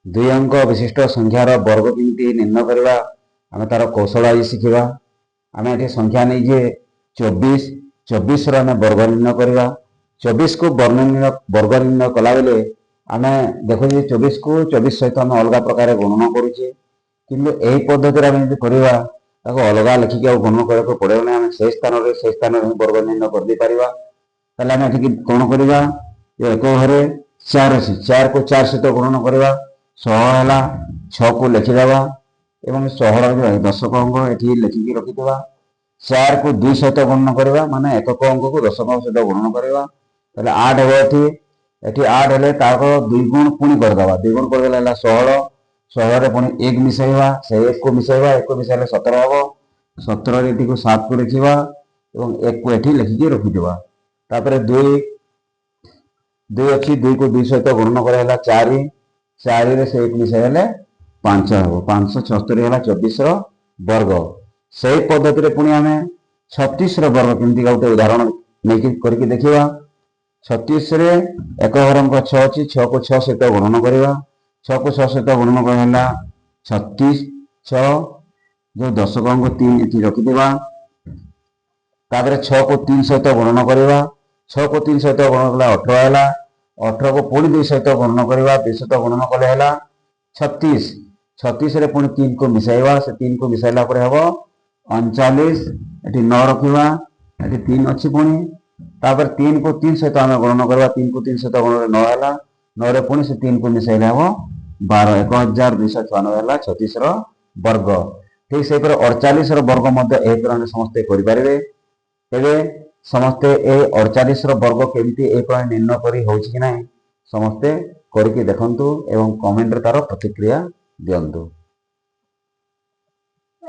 दुई अंक विशिष्ट संख्यार वर्ग केମିତି निर्णय करवा आम तार कौशल आज शिखा। आम ये संख्या नहीं जे 24 24 आम वर्ग निर्णय करवा। 24 को वर्ग निर्णय कला बेले आम देखो 24 को 24 सहित आम अलग प्रकार गणना करुचे किंतु यही पद्धति आम जब करवा अलग लिखिक गणना करने पड़े ना आम से स्थान वर्ग निर्णय कर दे पारिबा। ताले आम ये कौन करवा एक घरे 4 अच्छी 4 को 4 सहित गणना करवा 16 6 को लिखिदेवा एवं 16 दशक अंक ये लिखिकी रखिदा। 4 को 2 सहित गणना करवा माने एकक अंक को दशक अंक सहित गणना करवा 8 हे ये 8 हेले 2 गुण पुणी करदे 2 गुण करदे 16 16 पुणी 1 मिसेवा से 1 को मिसेवा 1 को मिसाइले 17 हम 17 ये 7 को लिखा और 1 को ये लिखिकी रखिदा। तापर 2 2 अच्छी 2 को 2 सहित गणना करा 4 4 से 1 मिसाइले 5 हम 576 है 24 वर्ग। से पद्धति पुणी आम 36 वर्ग केमती गोटे उदाहरण नहीं करके देखा। 36 रे एक घर अंक 6 अच्छी 6 को 6 सहित गणना करवा 6 को 6 सहित गणना कर 36 6 जो दशक अंक 3 ये रखिदा। 6 को 3 सहित गणना करवा 6 को 3 सहित गणना 18 है 18 को पुणी 2 सहित गणना करवा 2 सहित गणना कले 36 36 रे पुणी 3 को मिसाइवा से 3 को मिसाइला हम 39 ये 9 रखा ये 3 अच्छी पुणी 3 को 3 सहित आम गणना करवा 3 को 3 सहित गणना 9 है 9 रे पुणी से 3 को मिसाइले हम 12 1296 है 36 वर्ग। ठीक से 48 वर्ग समस्ते करें समस्ते ए 48 वर्ग केमती निर्णय करी होछि कि नहीं समस्ते करके देखंतु एवं कमेंट रे तार प्रतिक्रिया दियंतु।